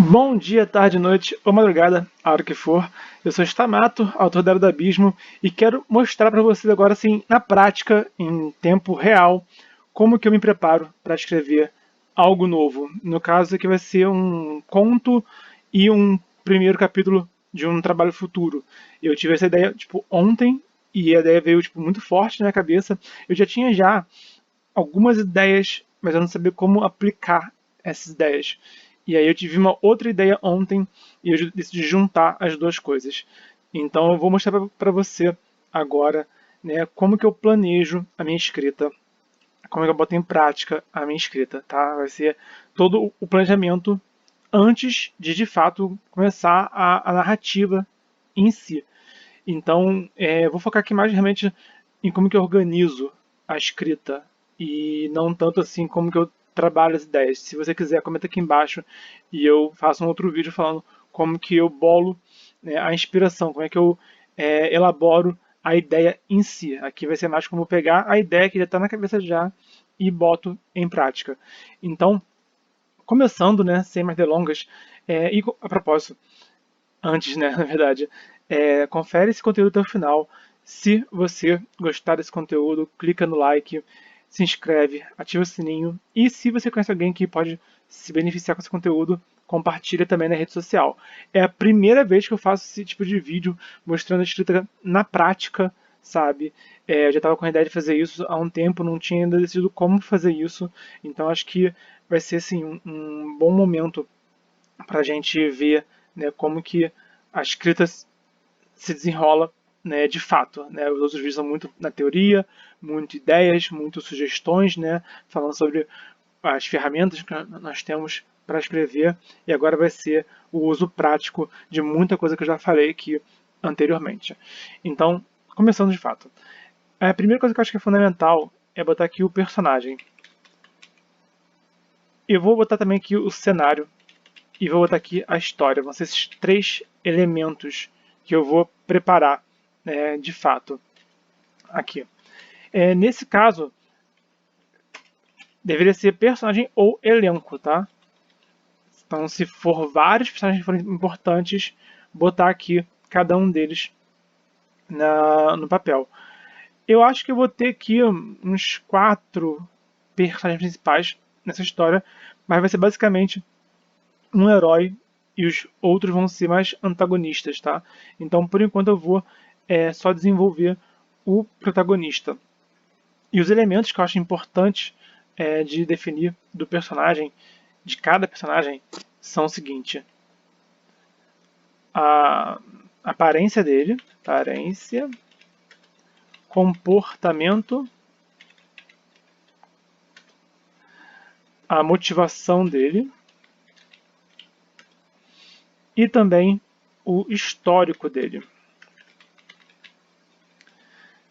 Bom dia, tarde, noite ou madrugada, a hora que for. Eu sou Stamato, autor da Era do Abismo, e quero mostrar para vocês agora, assim, na prática, em tempo real, como que eu me preparo para escrever algo novo. No caso aqui vai ser um conto e um primeiro capítulo de um trabalho futuro. Eu tive essa ideia, tipo, ontem, e a ideia veio, tipo, muito forte na minha cabeça. Eu já tinha algumas ideias, mas eu não sabia como aplicar essas ideias. E aí eu tive uma outra ideia ontem e eu decidi juntar as duas coisas. Então eu vou mostrar para você agora, né, como que eu planejo a minha escrita, como que eu boto em prática a minha escrita, tá? Vai ser todo o planejamento antes de fato começar a narrativa em si. Então, eu vou focar aqui mais realmente em como que eu organizo a escrita e não tanto assim como que eu trabalho as ideias. Se você quiser, comenta aqui embaixo e eu faço um outro vídeo falando como que eu bolo, né, a inspiração, como é que eu elaboro a ideia em si. Aqui vai ser mais como pegar a ideia que já está na cabeça já e boto em prática. Então, começando, né, sem mais delongas, e a propósito, antes, né, na verdade, confere esse conteúdo até o final. Se você gostar desse conteúdo, clica no like, se inscreve, ativa o sininho e se você conhece alguém que pode se beneficiar com esse conteúdo, compartilha também na rede social. É a primeira vez que eu faço esse tipo de vídeo mostrando a escrita na prática, sabe? Eu já estava com a ideia de fazer isso há um tempo, não tinha ainda decidido como fazer isso, então acho que vai ser assim, um bom momento para a gente ver, né, como que a escrita se desenrola, né, de fato. Né? Os outros vídeos são muito na teoria, muito ideias, muito sugestões, né, falando sobre as ferramentas que nós temos para escrever, e agora vai ser o uso prático de muita coisa que eu já falei aqui anteriormente. Então, começando de fato. A primeira coisa que eu acho que é fundamental é botar aqui o personagem. Eu vou botar também aqui o cenário e vou botar aqui a história. Vão ser esses três elementos que eu vou preparar, de fato aqui. Nesse caso, deveria ser personagem ou elenco, tá? Então, se for vários personagens que forem importantes, botar aqui cada um deles no papel. Eu acho que eu vou ter aqui uns 4 personagens principais nessa história, mas vai ser basicamente um herói e os outros vão ser mais antagonistas, tá? Então, por enquanto, eu vou só desenvolver o protagonista. E os elementos que eu acho importantes de definir do personagem, de cada personagem, são o seguinte: a aparência dele, comportamento, a motivação dele e também o histórico dele.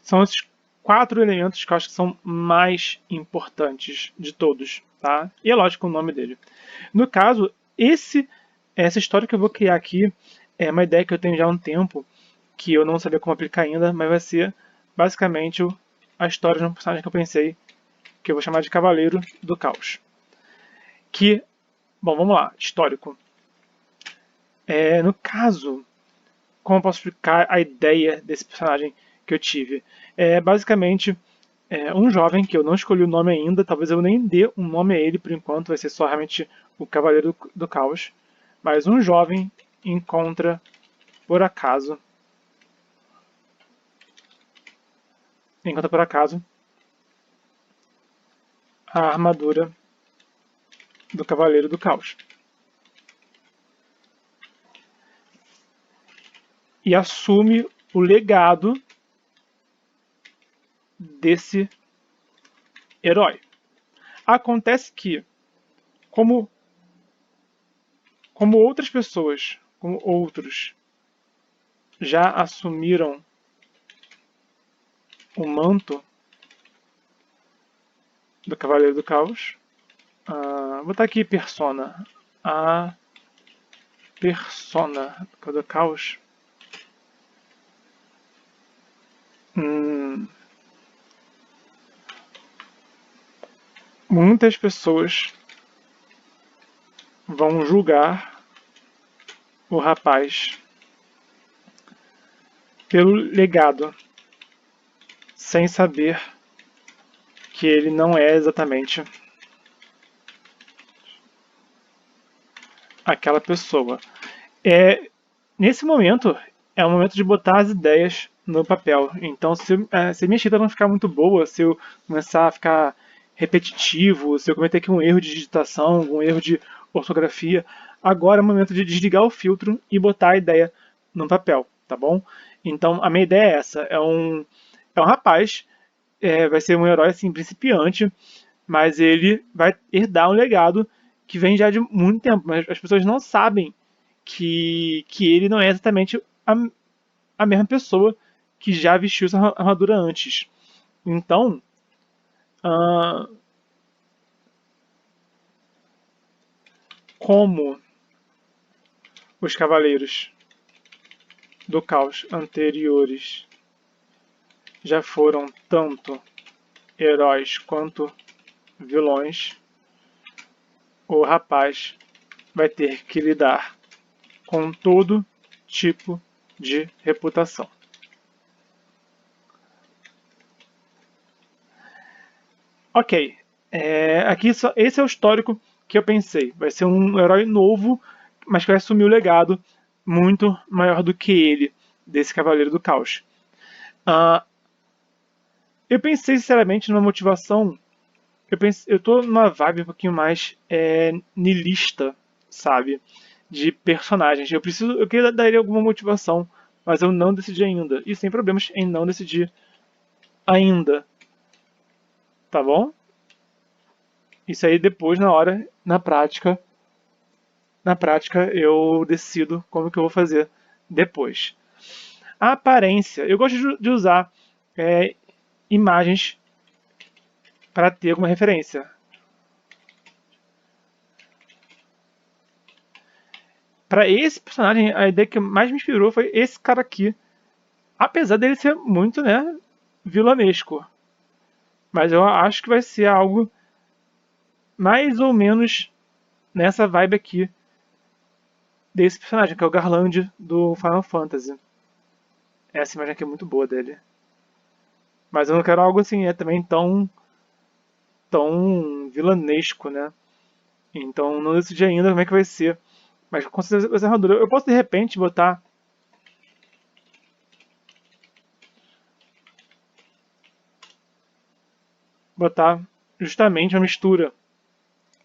São esses 4 elementos que eu acho que são mais importantes de todos, tá? E é lógico o nome dele. No caso, essa história que eu vou criar aqui é uma ideia que eu tenho já há um tempo, que eu não sabia como aplicar ainda, mas vai ser basicamente a história de um personagem que eu pensei, que eu vou chamar de Cavaleiro do Caos. Que, bom, vamos lá, histórico. No caso, como eu posso explicar a ideia desse personagem que eu tive? Basicamente, um jovem que eu não escolhi o nome ainda, talvez eu nem dê um nome a ele por enquanto, vai ser só realmente o Cavaleiro do Caos. Mas um jovem encontra, por acaso, a armadura do Cavaleiro do Caos. E assume o legado desse herói. Acontece que, como outras pessoas, como outros, já assumiram o manto do Cavaleiro do Caos, vou botar aqui persona. A persona do Caos. Muitas pessoas vão julgar o rapaz pelo legado, sem saber que ele não é exatamente aquela pessoa. Nesse momento, é o momento de botar as ideias no papel. Então, se a minha escrita não ficar muito boa, se eu começar a ficar repetitivo, se eu cometer aqui um erro de digitação, um erro de ortografia, agora é o momento de desligar o filtro e botar a ideia no papel, tá bom? Então, a minha ideia é essa. É um rapaz, vai ser um herói assim, principiante, mas ele vai herdar um legado que vem já de muito tempo, mas as pessoas não sabem que ele não é exatamente a mesma pessoa que já vestiu essa armadura antes. Então, uh, como os cavaleiros do caos anteriores já foram tanto heróis quanto vilões, o rapaz vai ter que lidar com todo tipo de reputação. Ok, aqui esse é o histórico que eu pensei. Vai ser um herói novo, mas que vai assumir o legado muito maior do que ele, desse Cavaleiro do Caos. Eu pensei sinceramente numa motivação. Eu tô numa vibe um pouquinho mais niilista, sabe? De personagens. Eu queria dar ele alguma motivação, mas eu não decidi ainda. E sem problemas em não decidir ainda. Tá bom? Isso aí depois, na prática eu decido como que eu vou fazer depois. A aparência. Eu gosto de usar imagens para ter alguma referência. Para esse personagem, a ideia que mais me inspirou foi esse cara aqui. Apesar dele ser muito, né, vilanesco. Mas eu acho que vai ser algo mais ou menos nessa vibe aqui desse personagem, que é o Garland do Final Fantasy. Essa imagem aqui é muito boa dele. Mas eu não quero algo assim, também tão vilanesco, né? Então não decidi ainda como é que vai ser. Mas com certeza vai ser armadura. Eu posso de repente botar justamente uma mistura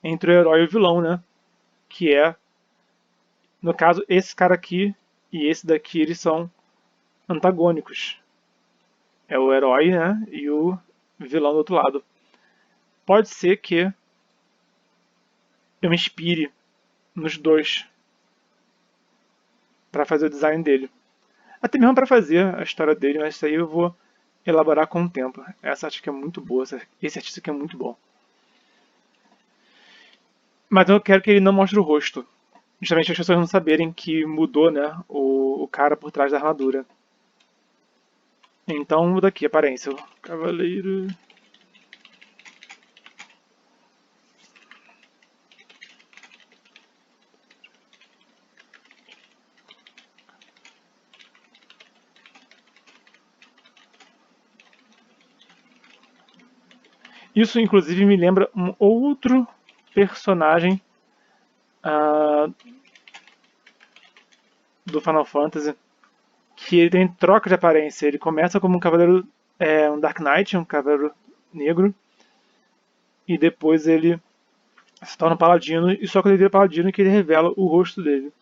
entre o herói e o vilão, né? Que é, no caso, esse cara aqui e esse daqui, eles são antagônicos. É o herói, né? E o vilão do outro lado. Pode ser que eu me inspire nos dois para fazer o design dele. Até mesmo para fazer a história dele, mas isso aí eu vou elaborar com o tempo. Essa arte aqui é muito boa, esse artista aqui é muito bom. Mas eu quero que ele não mostre o rosto. Justamente as pessoas não saberem que mudou, né, o cara por trás da armadura. Então muda aqui a aparência. O Cavaleiro. Isso inclusive me lembra um outro personagem do Final Fantasy, que ele tem troca de aparência. Ele começa como um cavaleiro, um Dark Knight, um cavaleiro negro, e depois ele se torna um paladino, e só quando ele vira paladino que ele revela o rosto dele.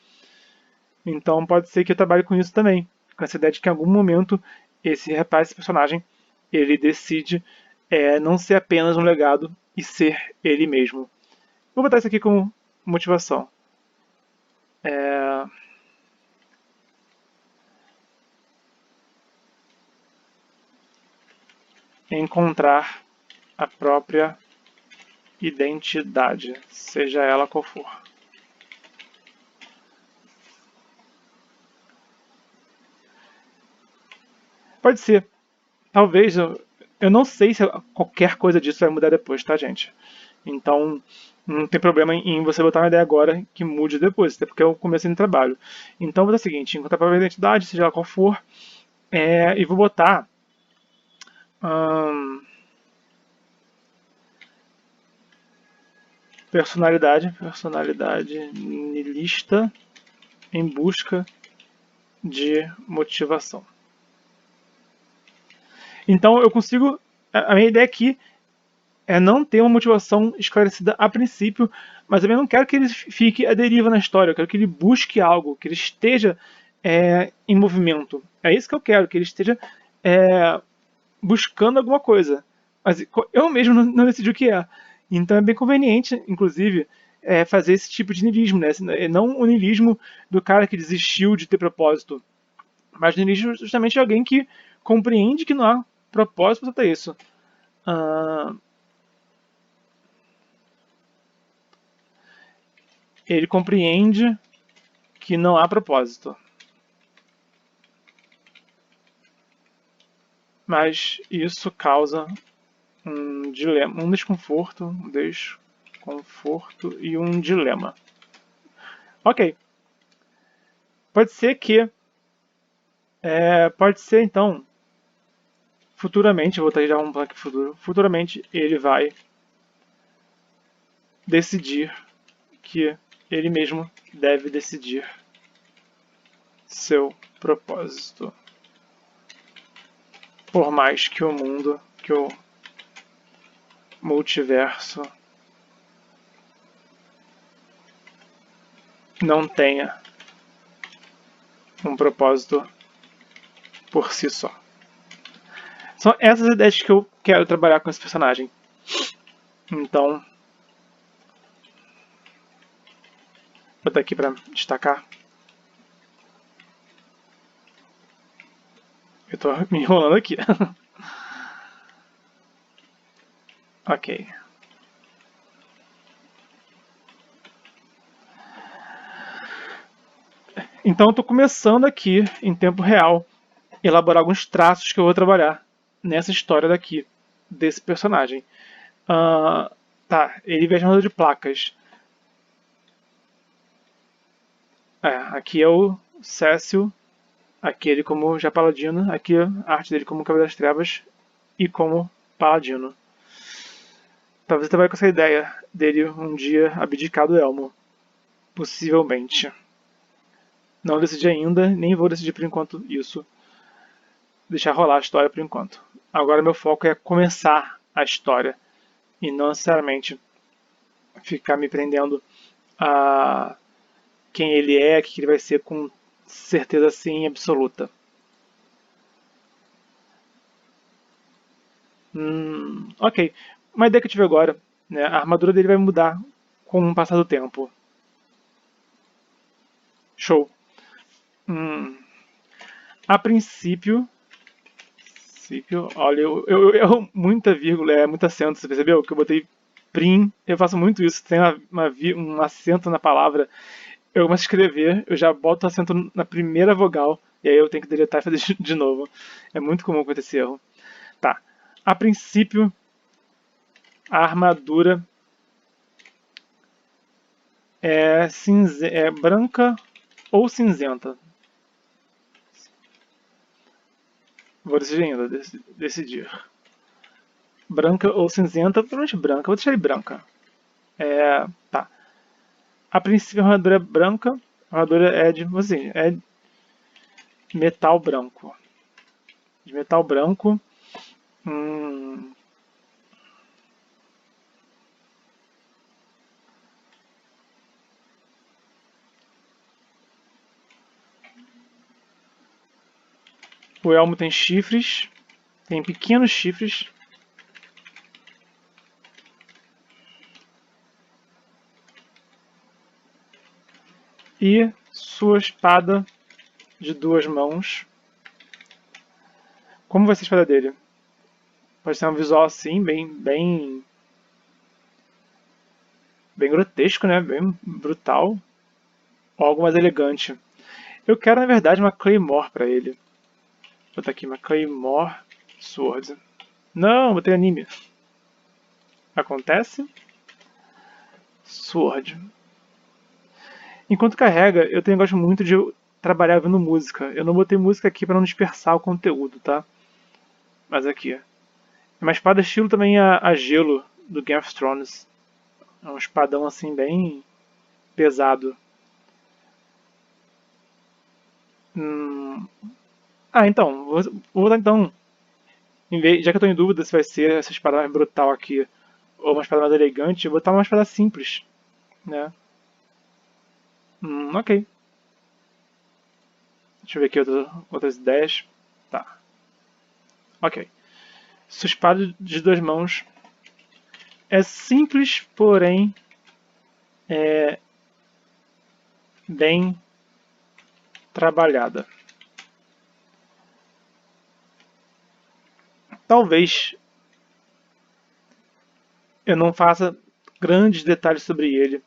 Então pode ser que eu trabalhe com isso também, com essa ideia de que em algum momento esse rapaz, esse personagem, ele decide não ser apenas um legado e ser ele mesmo. Vou botar isso aqui como motivação. Encontrar a própria identidade, seja ela qual for. Pode ser. Talvez, eu não sei se qualquer coisa disso vai mudar depois, tá, gente? Então, Não tem problema em você botar uma ideia agora que mude depois, até porque é o começo do trabalho. Então vou fazer o seguinte, encontrar a própria identidade, seja ela qual for, e vou botar personalidade niilista em busca de motivação. Então eu consigo, a minha ideia aqui é não ter uma motivação esclarecida a princípio, mas eu também não quero que ele fique à deriva na história, eu quero que ele busque algo, que ele esteja em movimento. É isso que eu quero, que ele esteja buscando alguma coisa. Mas eu mesmo não decidi o que é. Então é bem conveniente, inclusive, fazer esse tipo de niilismo, né? Não o niilismo do cara que desistiu de ter propósito, mas o niilismo justamente de alguém que compreende que não há propósito para isso. Ele compreende que não há propósito. Mas isso causa um dilema, um desconforto e um dilema. Ok. Pode ser que. Pode ser então. Futuramente, eu vou ter já um plano futuro. Futuramente ele vai decidir que ele mesmo deve decidir seu propósito. Por mais que o mundo, que o multiverso não tenha um propósito por si só. São essas ideias que eu quero trabalhar com esse personagem. Então, vou botar aqui para destacar. Eu tô me enrolando aqui. Ok. Então eu estou começando aqui, em tempo real, elaborar alguns traços que eu vou trabalhar nessa história daqui, desse personagem. Tá, ele veste armadura de placas. Aqui é o Cécio, aqui ele como já paladino, aqui a arte dele como Cavaleiro das Trevas e como paladino. Talvez você trabalhe com essa ideia dele um dia abdicar do elmo. Possivelmente. Não decidi ainda, nem vou decidir por enquanto isso. Deixar rolar a história por enquanto. Agora meu foco é começar a história e não necessariamente ficar me prendendo a quem ele é, o que ele vai ser com certeza assim absoluta. Ok. Uma ideia que eu tive agora, né, a armadura dele vai mudar com o passar do tempo. Show. A princípio, olha, eu erro muita vírgula, muita acento, você percebeu? Que eu botei prim, eu faço muito isso, tem um acento na palavra, eu começo a escrever, eu já boto o acento na primeira vogal, e aí eu tenho que deletar e fazer de novo. É muito comum acontecer esse erro. Tá. A princípio, a armadura é branca ou cinzenta. Vou decidir ainda, decidir. Branca ou cinzenta, provavelmente branca, vou deixar ele branca. Tá. A princípio a armadura é branca, a armadura é de, assim, é metal branco. De metal branco. O elmo tem chifres, tem pequenos chifres. E sua espada de 2 mãos. Como vai ser a espada dele? Pode ser um visual assim, bem grotesco, né? Bem brutal. Ou algo mais elegante. Eu quero, na verdade, uma Claymore pra ele. Vou botar aqui uma Claymore Sword. Não, botei anime. Acontece. Sword. Enquanto carrega, eu também gosto muito de trabalhar vendo música. Eu não botei música aqui para não dispersar o conteúdo, tá? Mas aqui. É uma espada estilo também a gelo do Game of Thrones. É um espadão assim bem pesado. Então, vou botar então. Já que eu tô em dúvida se vai ser essa espada mais brutal aqui ou uma espada mais elegante, eu vou botar uma espada simples, né? Ok. Deixa eu ver aqui outras ideias. Tá. Ok. Sua espada de duas mãos é simples, porém é bem trabalhada. Talvez eu não faça grandes detalhes sobre ele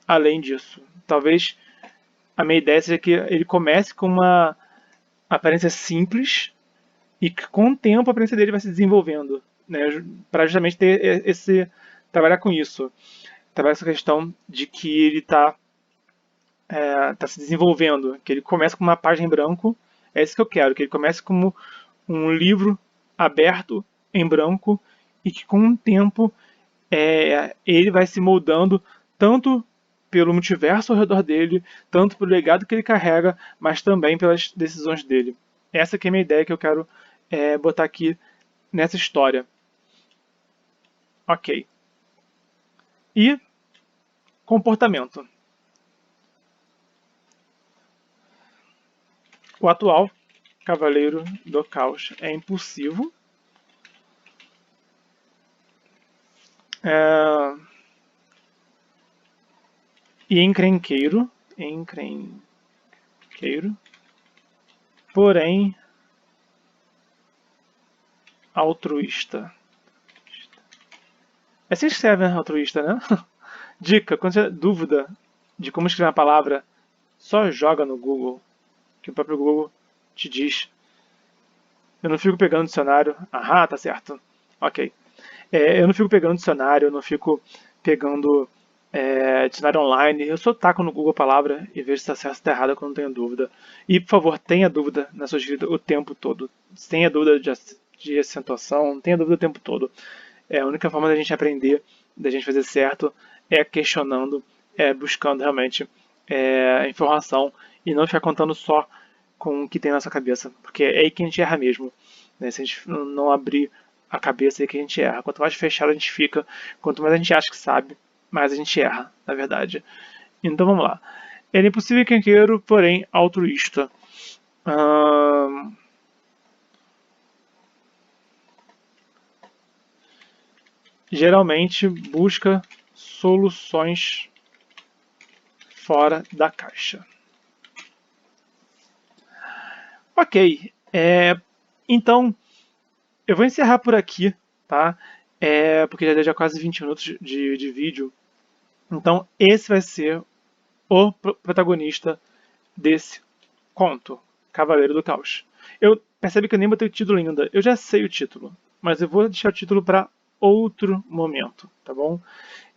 além disso. Talvez a minha ideia seja que ele comece com uma aparência simples e que com o tempo a aparência dele vai se desenvolvendo, né, para justamente ter esse trabalhar com isso, trabalhar essa questão de que ele está tá se desenvolvendo, que ele começa com uma página em branco, é isso que eu quero, que ele comece como um livro aberto em branco e que com o tempo ele vai se moldando tanto pelo multiverso ao redor dele, tanto pelo legado que ele carrega, mas também pelas decisões dele. Essa que é a minha ideia que eu quero botar aqui nessa história. Ok. E comportamento. O atual Cavaleiro do Caos é impulsivo. E encrenqueiro. Porém altruísta. É assim que escreve, né? Altruísta, né? Dica, quando você tem dúvida de como escrever uma palavra, só joga no Google, que o próprio Google te diz. Eu não fico pegando dicionário. Ah, tá certo. Ok. Eu não fico pegando dicionário, eu não fico pegando dicionário online. Eu só taco no Google a palavra e vejo se está certo ou está errado quando não tenho dúvida. E, por favor, tenha dúvida na sua escrita o tempo todo. Tenha dúvida de acentuação, tenha dúvida o tempo todo. A única forma da gente aprender, da gente fazer certo, é questionando, buscando realmente informação e não ficar contando só com o que tem na nossa cabeça, porque é aí que a gente erra mesmo. Né? Se a gente não abrir a cabeça, é aí que a gente erra. Quanto mais fechado a gente fica, quanto mais a gente acha que sabe, mais a gente erra, na verdade. Então vamos lá. Ele é impossível e quenqueiro, porém altruísta. Geralmente busca soluções fora da caixa. Ok, então eu vou encerrar por aqui, tá? Porque já deu já quase 20 minutos de vídeo. Então esse vai ser o protagonista desse conto, Cavaleiro do Caos. Eu percebi que eu nem botei o título ainda. Eu já sei o título, mas eu vou deixar o título para outro momento, tá bom?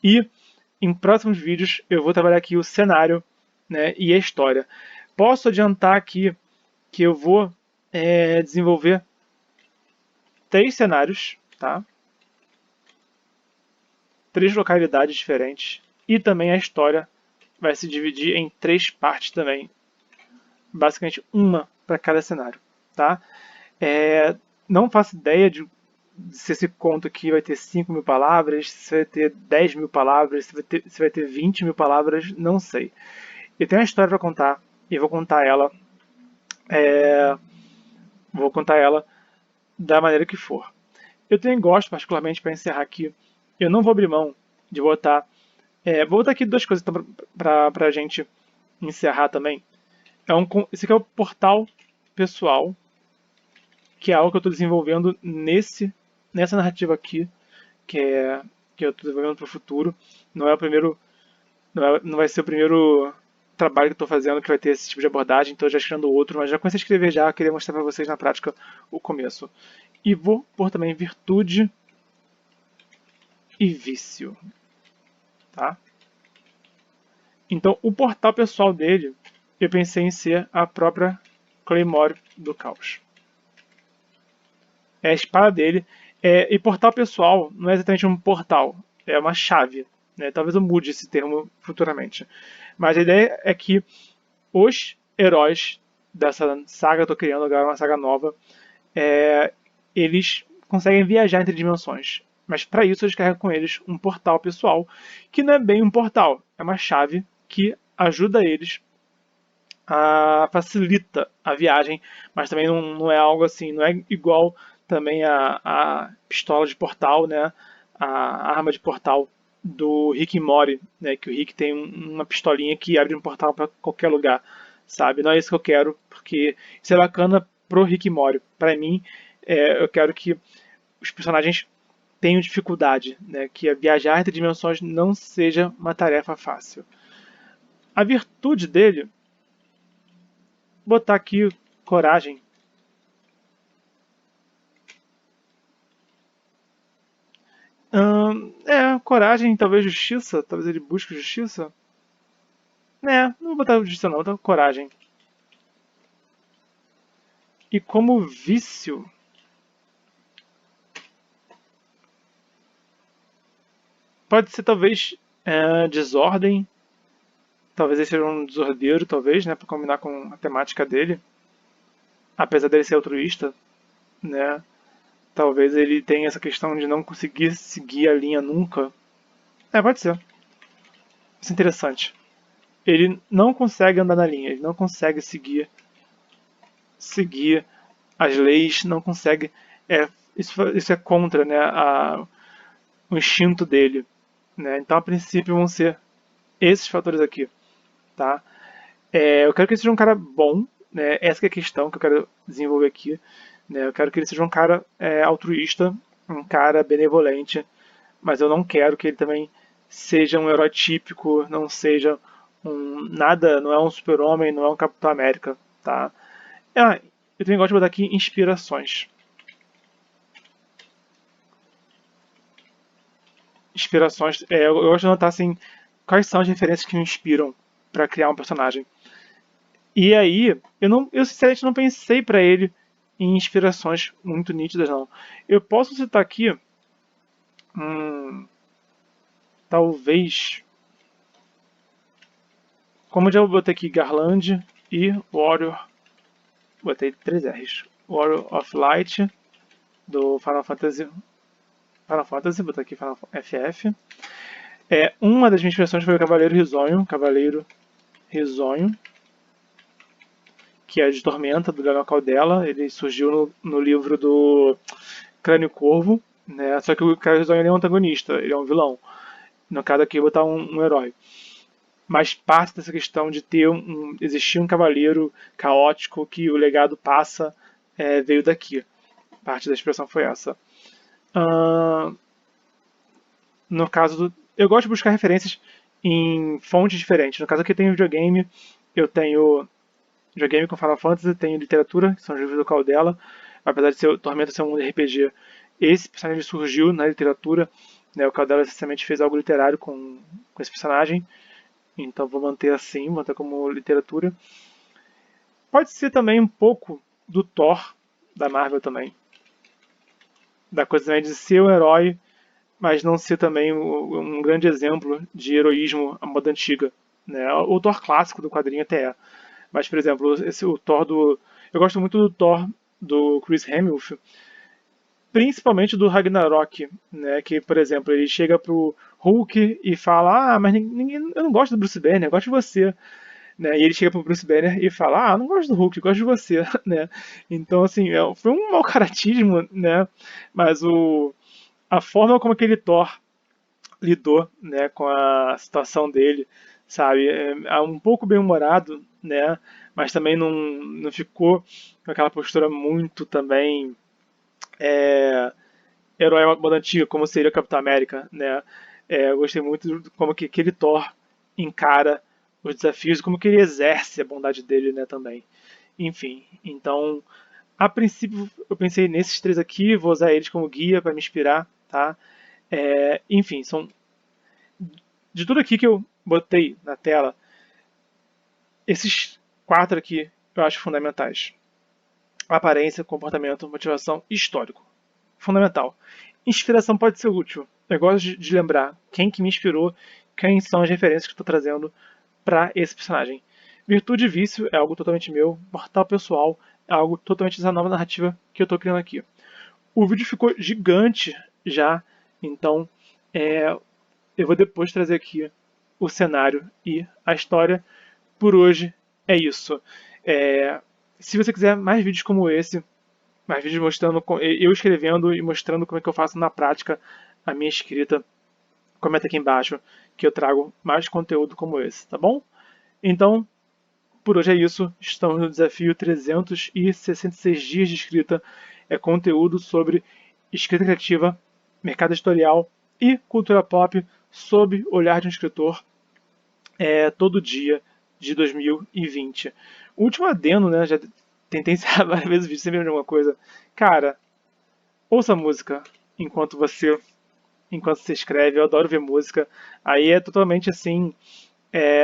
E em próximos vídeos eu vou trabalhar aqui o cenário, né, e a história. Posso adiantar aqui que eu vou desenvolver 3 cenários, tá? 3 localidades diferentes e também a história vai se dividir em 3 partes também, basicamente uma para cada cenário, tá? Não faço ideia de se esse conto aqui vai ter 5.000 palavras, se vai ter 10.000 palavras, se vai ter 20.000 palavras, não sei. Eu tenho uma história para contar e vou contar ela da maneira que for. Eu também gosto, particularmente, para encerrar aqui, eu não vou abrir mão de botar. Vou botar aqui 2 coisas então, para a gente encerrar também. Esse aqui é o portal pessoal, que é algo que eu estou desenvolvendo nessa narrativa aqui, que eu estou desenvolvendo para o futuro. Não é o primeiro, não vai ser o primeiro trabalho que eu estou fazendo que vai ter esse tipo de abordagem, estou já escrevendo outro, mas já comecei a escrever já, queria mostrar para vocês na prática o começo. E vou pôr também virtude e vício, tá? Então, o portal pessoal dele, eu pensei em ser a própria Claymore do Caos. É a espada dele. E portal pessoal não é exatamente um portal, é uma chave. Né? Talvez eu mude esse termo futuramente. Mas a ideia é que os heróis dessa saga, eu estou criando agora uma saga nova, eles conseguem viajar entre dimensões. Mas para isso eles carregam com eles um portal pessoal, que não é bem um portal, é uma chave que ajuda eles facilita a viagem, mas também não é algo assim, não é igual também a pistola de portal, né? A arma de portal do Rick e Morty, né? Que o Rick tem uma pistolinha que abre um portal para qualquer lugar, sabe? Não é isso que eu quero, porque isso é bacana pro Rick e Morty. Para mim, eu quero que os personagens tenham dificuldade, né? Que viajar entre dimensões não seja uma tarefa fácil. A virtude dele, botar aqui coragem. Coragem, talvez justiça. Talvez ele busque justiça. Não vou botar justiça não, vou botar coragem. E como vício, pode ser talvez desordem. Talvez ele seja um desordeiro, talvez, né, para combinar com a temática dele. Apesar dele ser altruísta, né? Talvez ele tenha essa questão de não conseguir seguir a linha nunca. Pode ser. Isso é interessante. Ele não consegue andar na linha, ele não consegue seguir as leis, não consegue. Isso é contra, né, o instinto dele. Né? Então, a princípio, vão ser esses fatores aqui. Tá? Eu quero que ele seja um cara bom, né? Essa que é a questão que eu quero desenvolver aqui. Né? Eu quero que ele seja um cara altruísta, um cara benevolente, mas eu não quero que ele também seja um herói típico, não seja nada, não é um super-homem, não é um Capitão América. Tá? Eu também gosto de botar aqui inspirações. Inspirações. Eu gosto de anotar assim, quais são as referências que me inspiram para criar um personagem. E aí, eu sinceramente não pensei para ele em inspirações muito nítidas, não. Eu posso citar aqui, talvez, como eu já botei aqui Garland e Warrior, botei 3 R's. Warrior of Light, do Final Fantasy, botar aqui Final FF. Uma das minhas inspirações foi o Cavaleiro Risonho, que é de Tormenta, do Leonel Caldela. Ele surgiu no livro do Crânio Corvo, né? Só que o Cavaleiro Risonho é um antagonista, ele é um vilão. No caso aqui, eu vou botar um herói. Mas parte dessa questão de existir um cavaleiro caótico que o legado passa veio daqui. Parte da expressão foi essa. No caso eu gosto de buscar referências em fontes diferentes. No caso aqui tem videogame, eu tenho videogame com Final Fantasy, tenho literatura, que são os livros do Caldela. Apesar de Tormenta ser um mundo RPG, esse personagem surgiu na literatura. Né, o Caldela essencialmente fez algo literário com esse personagem. Então vou manter assim, manter como literatura. Pode ser também um pouco do Thor, da Marvel também. Da coisa também de ser um herói, mas não ser também um grande exemplo de heroísmo à moda antiga. Né? O Thor clássico do quadrinho até é. Mas, por exemplo, o Thor do... Eu gosto muito do Thor do Chris Hemsworth, principalmente do Ragnarok, né? Que, por exemplo, ele chega pro Hulk e fala: mas eu não gosto do Bruce Banner, eu gosto de você. Né? E ele chega pro Bruce Banner e fala: não gosto do Hulk, eu gosto de você. Né? Então, assim, foi um mau caratismo, né? Mas a forma como aquele Thor lidou, né, com a situação dele, sabe, um pouco bem-humorado, né, mas também não ficou com aquela postura muito também herói moda antiga, como seria o Capitão América, né. Eu gostei muito de como que aquele Thor encara os desafios, como que ele exerce a bondade dele, né, também. Enfim, então, a princípio eu pensei nesses 3 aqui, vou usar eles como guia para me inspirar, tá? Enfim, são de tudo aqui que eu botei na tela esses 4 aqui eu acho fundamentais. Aparência, comportamento, motivação e histórico. Fundamental. Inspiração pode ser útil. Eu gosto de lembrar quem que me inspirou, quem são as referências que estou trazendo para esse personagem. Virtude e vício é algo totalmente meu. Portal pessoal é algo totalmente dessa nova narrativa que eu estou criando aqui. O vídeo ficou gigante já, então eu vou depois trazer aqui o cenário e a história. Por hoje é isso. Se você quiser mais vídeos como esse, mais vídeos mostrando eu escrevendo e mostrando como é que eu faço na prática a minha escrita, comenta aqui embaixo que eu trago mais conteúdo como esse, tá bom? Então, por hoje é isso. Estamos no desafio 366 dias de escrita. É conteúdo sobre escrita criativa, mercado editorial e cultura pop sob o olhar de um escritor todo dia de 2020. O último adendo, né? Já tentei encerrar várias vezes o vídeo, sempre lembro de alguma coisa. Cara, ouça música enquanto você escreve. Eu adoro ver música. Aí é totalmente assim,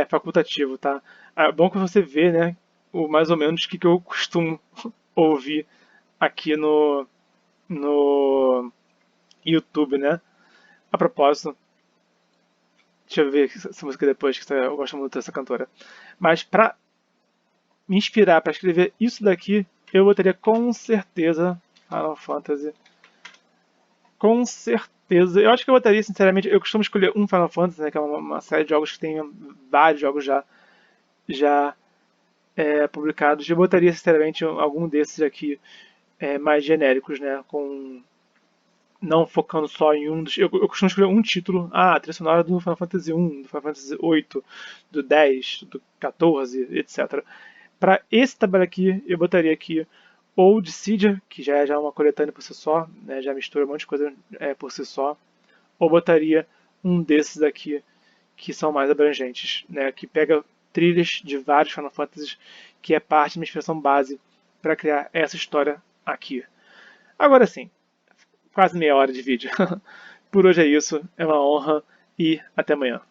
facultativo, tá? É bom que você vê, né? Mais ou menos o que eu costumo ouvir aqui no YouTube, né? A propósito, deixa eu ver essa música depois, que eu gosto muito dessa cantora. Mas pra me inspirar para escrever isso daqui, eu botaria com certeza Final Fantasy. Com certeza. Eu acho que eu botaria, sinceramente, eu costumo escolher um Final Fantasy, né, que é uma série de jogos que tem vários jogos já publicados. Eu botaria, sinceramente, algum desses aqui mais genéricos, né, não focando só em um dos. Eu costumo escolher um título. A trilha sonora do Final Fantasy 1, do Final Fantasy 8, do 10, do 14, etc. Para esse trabalho aqui, eu botaria aqui ou Dissidia, que já é uma coletânea por si só, né, já mistura um monte de coisa por si só, ou botaria um desses aqui, que são mais abrangentes, né, que pega trilhas de vários Final Fantasies, que é parte da minha inspiração base para criar essa história aqui. Agora sim, quase meia hora de vídeo. Por hoje é isso, é uma honra e até amanhã.